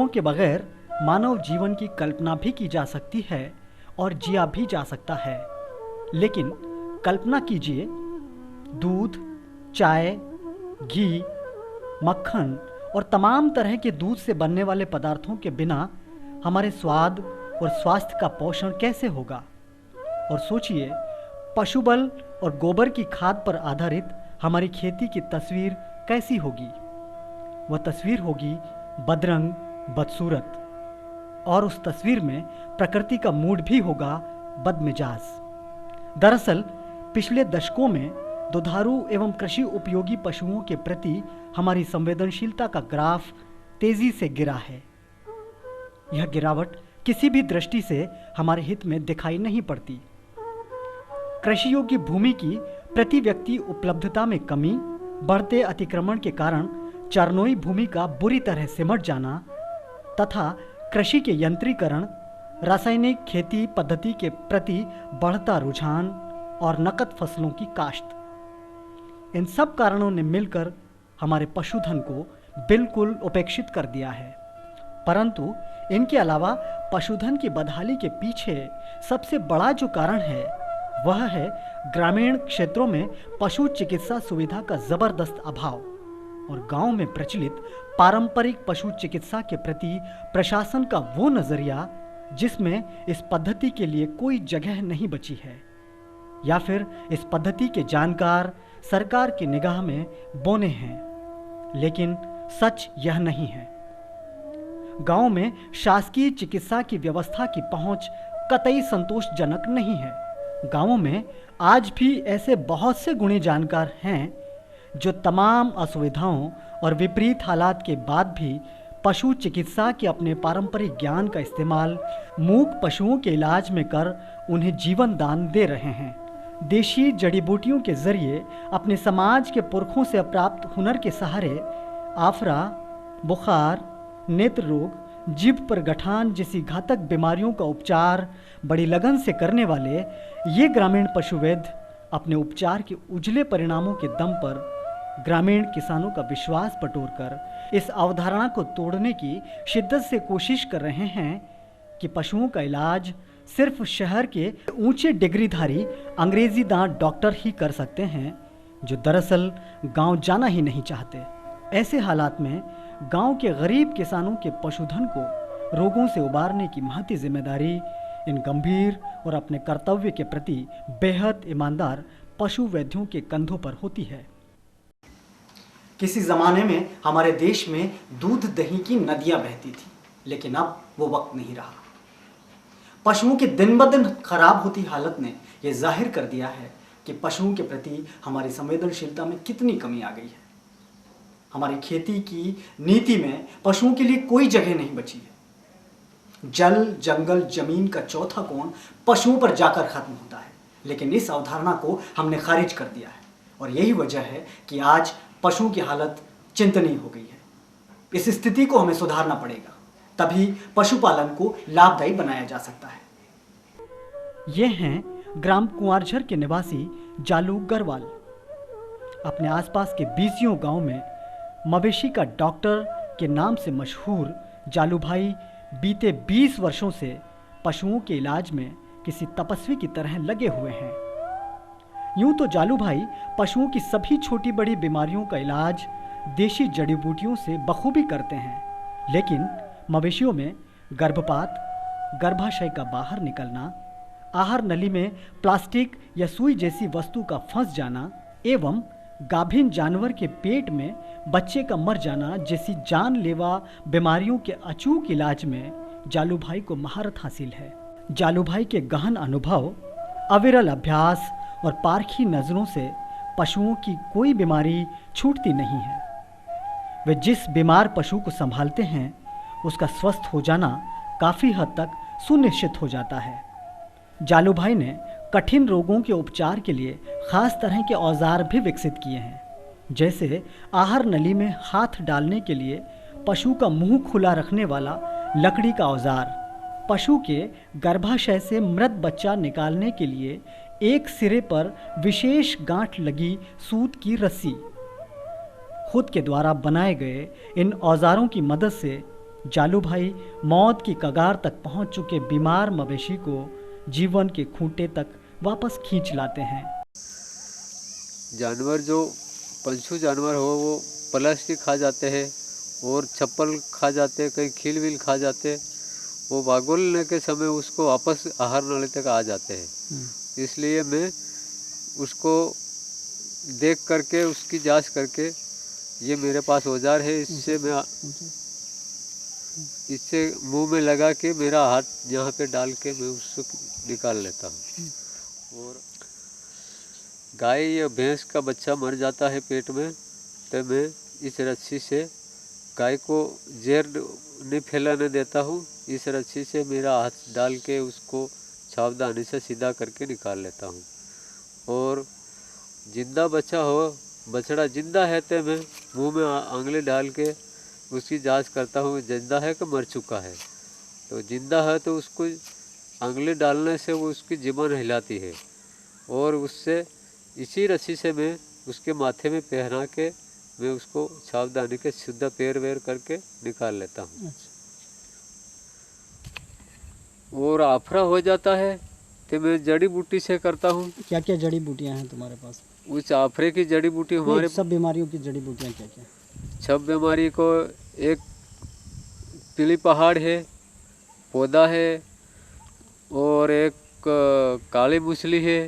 के बगैर मानव जीवन की कल्पना भी की जा सकती है और जिया भी जा सकता है। लेकिन कल्पना कीजिए, दूध, चाय, घी, मक्खन और तमाम तरह के दूध से बनने वाले पदार्थों के बिना हमारे स्वाद और स्वास्थ्य का पोषण कैसे होगा। और सोचिए, पशुबल और गोबर की खाद पर आधारित हमारी खेती की तस्वीर कैसी होगी। वह तस्वीर होगी बदरंग, बदसूरत, और उस तस्वीर में प्रकृति का मूड भी होगा बदमिजाज। दरअसल पिछले दशकों में दुधारू एवं कृषि उपयोगी पशुओं के प्रति हमारी संवेदनशीलता का ग्राफ तेजी से गिरा है। यह गिरावट किसी भी दृष्टि से हमारे हित में दिखाई नहीं पड़ती। कृषि योग्य भूमि की प्रति व्यक्ति उपलब्धता में कमी, बढ़ते अतिक्रमण के कारण चरनोई भूमि का बुरी तरह सिमट जाना तथा कृषि के यंत्रीकरण, रासायनिक खेती पद्धति के प्रति बढ़ता रुझान और नकद फसलों की काश्त, इन सब कारणों ने मिलकर हमारे पशुधन को बिल्कुल उपेक्षित कर दिया है। परंतु इनके अलावा पशुधन की बदहाली के पीछे सबसे बड़ा जो कारण है वह है ग्रामीण क्षेत्रों में पशु चिकित्सा सुविधा का जबरदस्त अभाव और गांव में प्रचलित पारंपरिक पशु चिकित्सा के प्रति प्रशासन का वो नजरिया जिसमें इस पद्धति के लिए कोई जगह नहीं बची है, या फिर इस पद्धति के जानकार सरकार की निगाह में बौने हैं। लेकिन सच यह नहीं है। गांव में शासकीय चिकित्सा की व्यवस्था की पहुंच कतई संतोषजनक नहीं है। गांवों में आज भी ऐसे बहुत से गुणी जानकार हैं जो तमाम असुविधाओं और विपरीत हालात के बाद भी पशु चिकित्सा के अपने पारंपरिक ज्ञान का इस्तेमाल मूक पशुओं के इलाज में कर उन्हें जीवन दान दे रहे हैं। देशी जड़ी बूटियों के जरिए अपने समाज के पुरखों से प्राप्त हुनर के सहारे आफरा, बुखार, नेत्र रोग, जीभ पर गठान जैसी घातक बीमारियों का उपचार बड़ी लगन से करने वाले ये ग्रामीण पशुवैद्य अपने उपचार के उजले परिणामों के दम पर ग्रामीण किसानों का विश्वास बटोरकर इस अवधारणा को तोड़ने की शिद्दत से कोशिश कर रहे हैं कि पशुओं का इलाज सिर्फ शहर के ऊंचे डिग्रीधारी अंग्रेजी दांत डॉक्टर ही कर सकते हैं, जो दरअसल गांव जाना ही नहीं चाहते। ऐसे हालात में गांव के गरीब किसानों के पशुधन को रोगों से उबारने की महती जिम्मेदारी इन गंभीर और अपने कर्तव्य के प्रति बेहद ईमानदार पशु वैद्यों के कंधों पर होती है। किसी जमाने में हमारे देश में दूध दही की नदियां बहती थी, लेकिन अब वो वक्त नहीं रहा। पशुओं की दिन ब दिन खराब होती हालत ने यह जाहिर कर दिया है कि पशुओं के प्रति हमारी संवेदनशीलता में कितनी कमी आ गई है। हमारी खेती की नीति में पशुओं के लिए कोई जगह नहीं बची है। जल, जंगल, जमीन का चौथा कोण पशुओं पर जाकर खत्म होता है, लेकिन इस अवधारणा को हमने खारिज कर दिया है और यही वजह है कि आज पशुओं की हालत चिंतनीय हो गई है। इस स्थिति को हमें सुधारना पड़ेगा, तभी पशुपालन को लाभदायी बनाया जा सकता है। ये हैं ग्राम कुंवारझर के निवासी जालू गरवाल। अपने आसपास के 20 गांव में मवेशी का डॉक्टर के नाम से मशहूर जालू भाई बीते 20 वर्षों से पशुओं के इलाज में किसी तपस्वी की तरह लगे हुए हैं। यूं तो जालू भाई पशुओं की सभी छोटी बड़ी बीमारियों का इलाज देशी जड़ी बूटियों से बखूबी करते हैं, लेकिन मवेशियों में गर्भपात, गर्भाशय का बाहर निकलना, आहार नली में प्लास्टिक या सुई जैसी वस्तु का फंस जाना एवं गाभिन जानवर के पेट में बच्चे का मर जाना जैसी जानलेवा बीमारियों के अचूक इलाज में जालू भाई को महारत हासिल है। जालू भाई के गहन अनुभव, अविरल अभ्यास और पारखी नजरों से पशुओं की कोई बीमारी छूटती नहीं है। वे जिस बीमार पशु को संभालते हैं उसका स्वस्थ हो जाना काफ़ी हद तक सुनिश्चित हो जाता है। जालू भाई ने कठिन रोगों के उपचार के लिए खास तरह के औजार भी विकसित किए हैं, जैसे आहार नली में हाथ डालने के लिए पशु का मुंह खुला रखने वाला लकड़ी का औजार, पशु के गर्भाशय से मृत बच्चा निकालने के लिए एक सिरे पर विशेष गांठ लगी सूत की रस्सी। खुद के द्वारा बनाए गए इन औजारों की मदद से जालू भाई मौत की कगार तक पहुंच चुके बीमार मवेशी को जीवन के खूंटे तक वापस खींच लाते हैं। जानवर जो पंछू जानवर हो वो प्लास्टिक खा जाते हैं और चप्पल खा जाते हैं, कहीं खील विल खा जाते हैं, वो बागोलने के समय उसको वापस आहार नाली तक आ जाते हैं। इसलिए मैं उसको देख करके उसकी जांच करके, ये मेरे पास औजार है, इससे मुंह में लगा के मेरा हाथ यहाँ पे डाल के मैं उसको निकाल लेता हूँ। और गाय या भैंस का बच्चा मर जाता है पेट में, तो मैं इस रस्सी से गाय को जहर नहीं फैलाने देता हूँ। इस रस्सी से मेरा हाथ डाल के उसको सावधानी से सीधा करके निकाल लेता हूँ। और जिंदा बच्चा हो, बछड़ा जिंदा है तो मैं मुंह में आंगली डाल के उसकी जांच करता हूँ जिंदा है कि मर चुका है। तो जिंदा है तो उसको आंगली डालने से वो उसकी जीवन हिलाती है और उससे इसी रस्सी से मैं उसके माथे में पहना के मैं उसको सावधानी के सीधा पैर वेर करके निकाल लेता हूँ। और आफरा हो जाता है तो मैं जड़ी बूटी से करता हूँ। क्या क्या जड़ी बूटियाँ हैं तुम्हारे पास? उस आफरे की जड़ी बूटी हमारे सब बीमारियों की जड़ी बूटियाँ क्या क्या? सब बीमारी को एक पीली पहाड़ है, पौधा है, और एक काली मूसली है,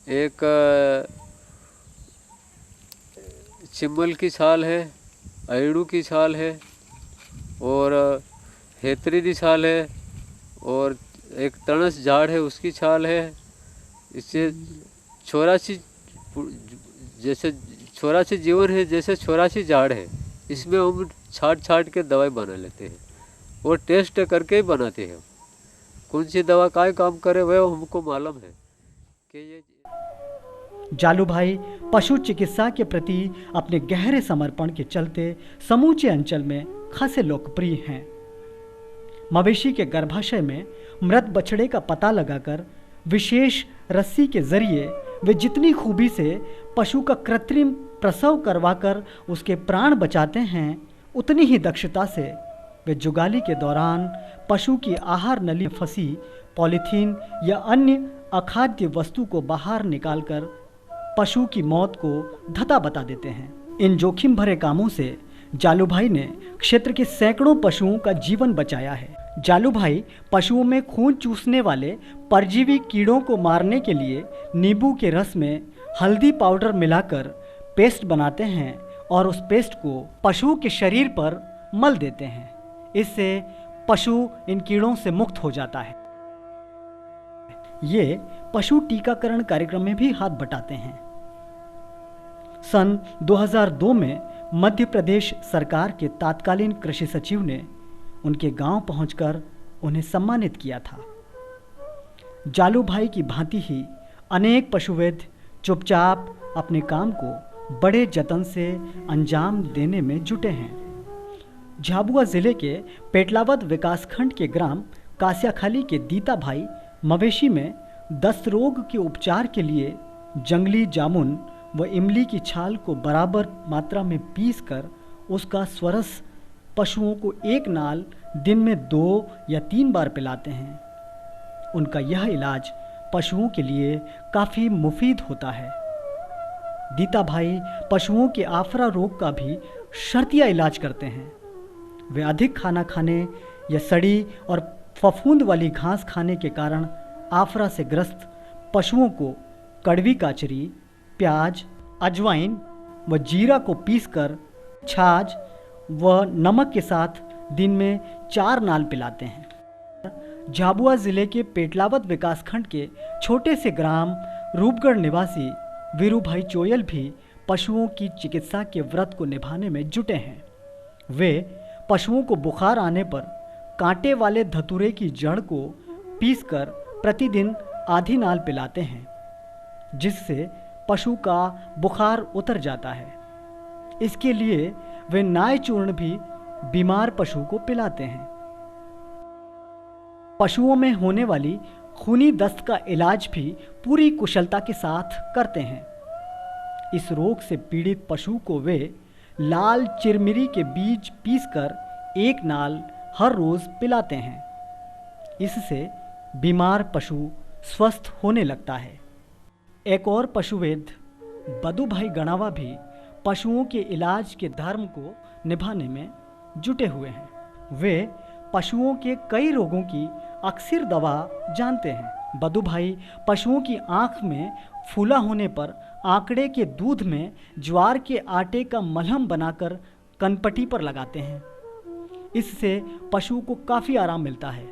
एक चिम्मल की छाल है, अयड़ू की छाल है, और हेतरी की छाल है, और एक तणस झाड़ है उसकी छाल है। इससे 84 जैसे 84 जीवन है, जैसे 84 झाड़ है, इसमें हम छाट के दवाई बना लेते हैं और टेस्ट करके ही बनाते हैं। कौन सी दवा काय काम करे वह हमको मालूम है कि ये। जालू भाई पशु चिकित्सा के प्रति अपने गहरे समर्पण के चलते समूचे अंचल में खासे लोकप्रिय हैं। मवेशी के गर्भाशय में मृत बछड़े का पता लगाकर विशेष रस्सी के जरिए वे जितनी खूबी से पशु का कृत्रिम प्रसव करवाकर उसके प्राण बचाते हैं, उतनी ही दक्षता से वे जुगाली के दौरान पशु की आहार नली में फंसी पॉलीथीन या अन्य अखाद्य वस्तु को बाहर निकालकर पशु की मौत को धता बता देते हैं। इन जोखिम भरे कामों से जालू भाई ने क्षेत्र के सैकड़ों पशुओं का जीवन बचाया है। जालू भाई पशुओं में खून चूसने वाले परजीवी कीड़ों को मारने के लिए नींबू के रस में हल्दी पाउडर मिलाकर पेस्ट बनाते हैं और उस पेस्ट को पशुओं के शरीर पर मल देते हैं। इससे पशु इन कीड़ों से मुक्त हो जाता है। ये पशु टीकाकरण कार्यक्रम में भी हाथ बटाते हैं। सन 2002 में मध्य प्रदेश सरकार के तत्कालीन कृषि सचिव ने उनके गांव पहुंचकर उन्हें सम्मानित किया था। जालू भाई की भांति ही अनेक पशुवैद्य चुपचाप अपने काम को बड़े जतन से अंजाम देने में जुटे हैं। झाबुआ जिले के पेटलावद विकासखंड के ग्राम कासियाखाली के दीता भाई मवेशी में दस्त रोग के उपचार के लिए जंगली जामुन व इमली की छाल को बराबर मात्रा में पीसकर उसका स्वरस पशुओं को एक नाल दिन में 2 या 3 बार पिलाते हैं। उनका यह इलाज पशुओं के लिए काफ़ी मुफीद होता है। दीता भाई पशुओं के आफरा रोग का भी शर्तिया इलाज करते हैं। वे अधिक खाना खाने या सड़ी और फफूंद वाली घास खाने के कारण आफरा से ग्रस्त पशुओं को कड़वी काचरी, प्याज, अजवाइन व जीरा को पीसकर छाछ व नमक के साथ दिन में 4 नाल पिलाते हैं। झाबुआ जिले के पेटलावद विकासखंड के छोटे से ग्राम रूपगढ़ निवासी वीरू भाई चोयल भी पशुओं की चिकित्सा के व्रत को निभाने में जुटे हैं। वे पशुओं को बुखार आने पर कांटे वाले धतूरे की जड़ को पीसकर प्रतिदिन आधी नाल पिलाते हैं, जिससे पशु का बुखार उतर जाता है। इसके लिए वे नाय चूर्ण भी बीमार पशु को पिलाते हैं। पशुओं में होने वाली खूनी दस्त का इलाज भी पूरी कुशलता के साथ करते हैं। इस रोग से पीड़ित पशु को वे लाल चिरमिरी के बीज पीसकर 1 नाल हर रोज़ पिलाते हैं। इससे बीमार पशु स्वस्थ होने लगता है। एक और पशुवैद्य बदू भाई गणावा भी पशुओं के इलाज के धर्म को निभाने में जुटे हुए हैं। वे पशुओं के कई रोगों की अक्सर दवा जानते हैं। बदू भाई पशुओं की आँख में फूला होने पर आंकड़े के दूध में ज्वार के आटे का मलहम बनाकर कनपट्टी पर लगाते हैं। इससे पशु को काफ़ी आराम मिलता है।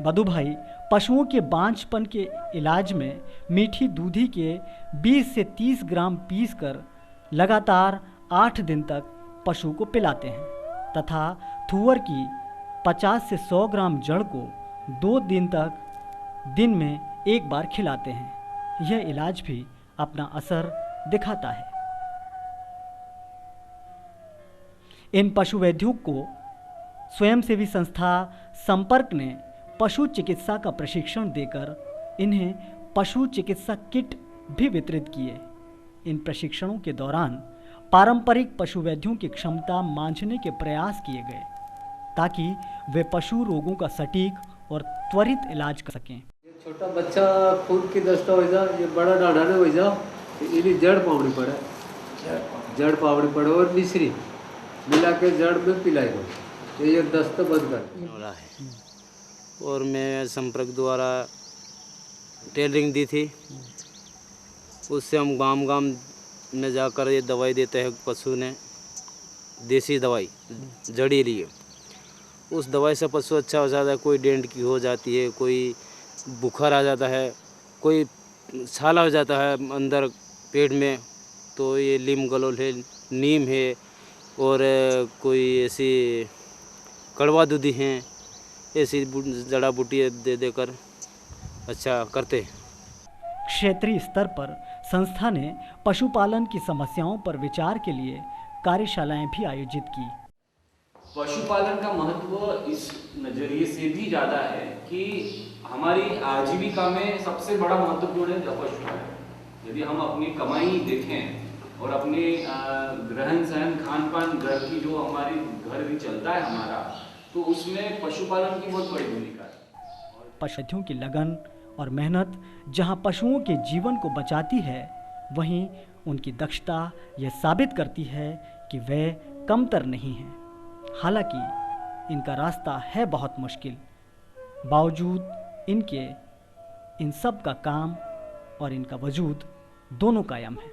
बदू भाई पशुओं के बांझपन के इलाज में मीठी दूधी के 20 से 30 ग्राम पीसकर लगातार 8 दिन तक पशु को पिलाते हैं तथा थूअर की 50 से 100 ग्राम जड़ को 2 दिन तक दिन में 1 बार खिलाते हैं। यह इलाज भी अपना असर दिखाता है। इन पशु वैद्यों को स्वयंसेवी संस्था संपर्क ने पशु चिकित्सा का प्रशिक्षण देकर इन्हें पशु चिकित्सा किट भी वितरित किए। इन प्रशिक्षणों के दौरान पारंपरिक पशु वैद्यों की क्षमता मांझने के प्रयास किए गए ताकि वे पशु रोगों का सटीक और त्वरित इलाज कर सकें। छोटा बच्चा खून की दस्ता हो जा, ये बड़ा डाढ़ा ने हो जा, इन्हें जड़ पावड़ी पड़े, जड़ पावड़ी पड़े और मिश्री मिला के जड़ में पिलाई दो, ये दस्त बंद कर हो रहा है। और मैं संपर्क द्वारा टेलरिंग दी थी, उससे हम गांव में जाकर ये दवाई देते हैं पशु ने, देसी दवाई जड़ी लिए। उस दवाई से पशु अच्छा हो जाता है। कोई डेंट की हो जाती है, कोई बुखार आ जाता है, कोई छाला हो जाता है अंदर पेट में, तो ये लीम गलोल है, नीम है और कोई ऐसी कड़वा दूधी हैं, ऐसी जड़ा बूटी दे देकर अच्छा करते हैं। क्षेत्रीय स्तर पर संस्था ने पशुपालन की समस्याओं पर विचार के लिए कार्यशालाएं भी आयोजित की। पशुपालन का महत्व इस नज़रिए से भी ज़्यादा है कि हमारी आजीविका में सबसे बड़ा महत्वपूर्ण है पशुपालन। यदि हम अपनी कमाई देखें और अपने रहन सहन खान पान घर की जो हमारी घर भी चलता है हमारा, तो उसमें पशुपालन की बहुत बड़ी भूमिका है। पशुओं की लगन और मेहनत जहां पशुओं के जीवन को बचाती है, वहीं उनकी दक्षता यह साबित करती है कि वे कमतर नहीं हैं। हालांकि इनका रास्ता है बहुत मुश्किल, बावजूद इनके इन सब का काम और इनका वजूद दोनों कायम है।